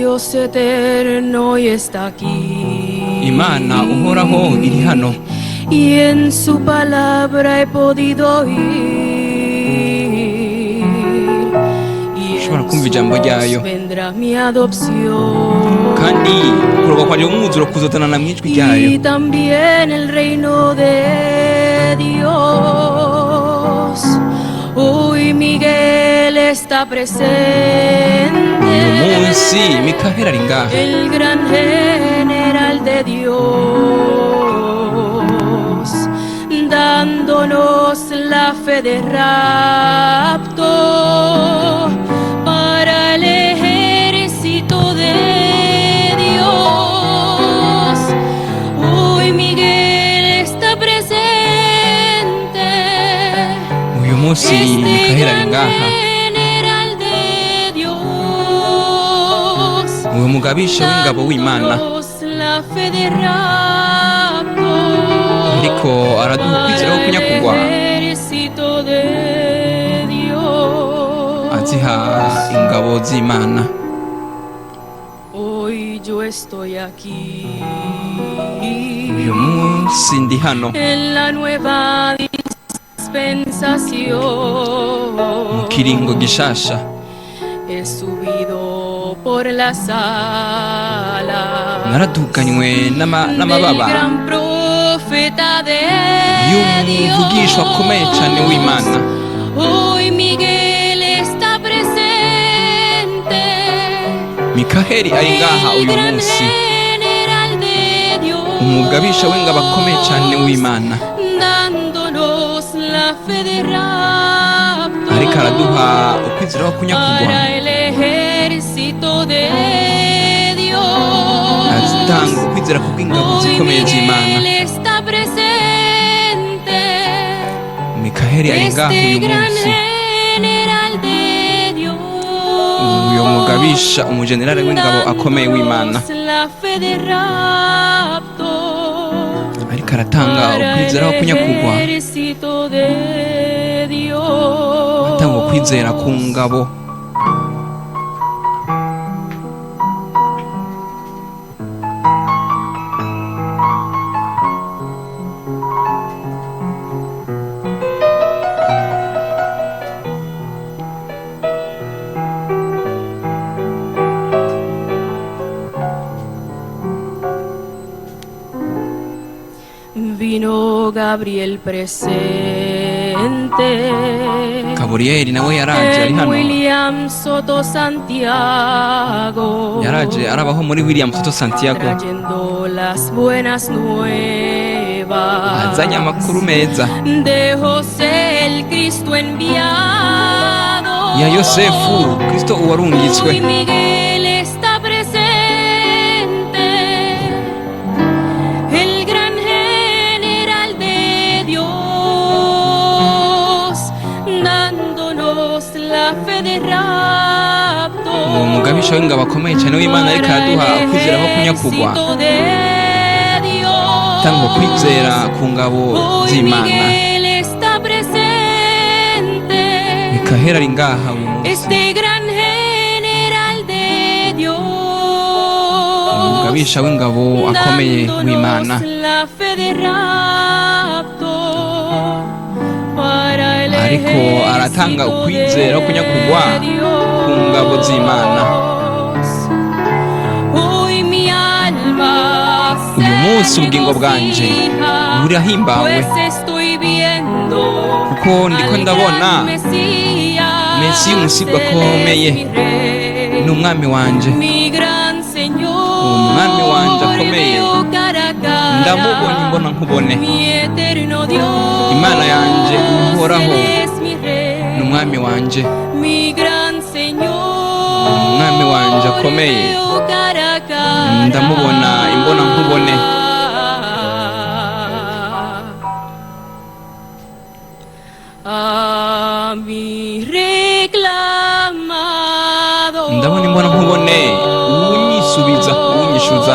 Dios eterno y está aquí. Imana uhoraho iri hano, Y en su palabra he podido oír. Y ushobora en kumva su ijambo voz ryayo, vendrá mi adopción. kandi kurwa kwaje umwuzuro kuzozanana mwijwi ryayo. Y también el reino de Dios. Hoy Miguel está presente. Uyu munsi Mikaheli ari ngaha, El gran general de Dios, dándonos la fe de rapto para el ejército de Dios. Hoy Miguel está presente. uyu munsi Este Mikaheli ari gran ngaha, general de Dios, uyu mugabisha w'ingabo w'Imana dándonos la fe de rapto ariko araduha ukwizera ko kunyakugwa, para el ejército de Dios. aziha ingabo z'Imana. Hoy yo estoy aquí Uyu munsi ndi hano en la nueva mu dispensación. kiringo gishasha, He subido por las alas naraduganywe del n'amababa gran profeta de y'umuvugishwa akomeye cyane w'Imana. Hoy Miguel está presente. Mikaheli ari ngaha El uyu gran munsi, general de Dios, umugabisha w'ingabo akomeye cyane w'Imana, dándonos la fe de rapto ariko araduha ukwizera ko kunyakugwa, para el ejército de Dios. azitanga ukwizera kubw'ingabo Hoy zikomeye z'Imana. Miguel está presente. Mikaheli ari ngaha Este uyu gran munsi, general de Dios, uyu mugabisha umujenerali w'ingabo akomeye w'Imana, dándonos la fe de rapto ariko aratanga para ukwizera ko el kunyakugwa, ejército de Dios. atanga ukwizera ku ngabo. Vino Gabriel presente Gaburiyeli nawe yaraje ari en hano, William Soto Santiago, yaraje arabaho muri William Soto Santiago, trayendo las buenas nuevas azanye amakuru meza de José el Cristo enviado. ya Yosefu Kristo uwarungitswe. Hoy Miguel está presente. El gran general de Dios, dándonos la fe de rapto uwo mugabisha w'ingabo akomeye cyane w'Imana ariko araduha para el ukwizera ko kunyakugwa, ejército de Dios. atanga ukwizera ku ngabo Hoy z'Imana. Miguel está presente. Mikaheli ari ngaha uyu munsi, Este gran general de Dios, umugabisha w'ingabo akomeye w'Imana, dándonos la fe de rapto para el ariko aratanga ukwizera ko kunyakugwa ku ngabo z'Imana. Hoy mi alma Uyu munsi ubugingo bwanje burahimbawe, pues estoy viendo kuko ndiko ndabona Mesiya umusigwa akomeye, ni umwami wanje, umwami wanje akomeye, ndamubonye imbona nkubone. Imana yanje uhoraho ni umwami wanje, umwami wanje akomeye, ndamubona imbona nkubone. A mi reclamado, ndabona imbona nkubone uwunyisubiza uwunyishuza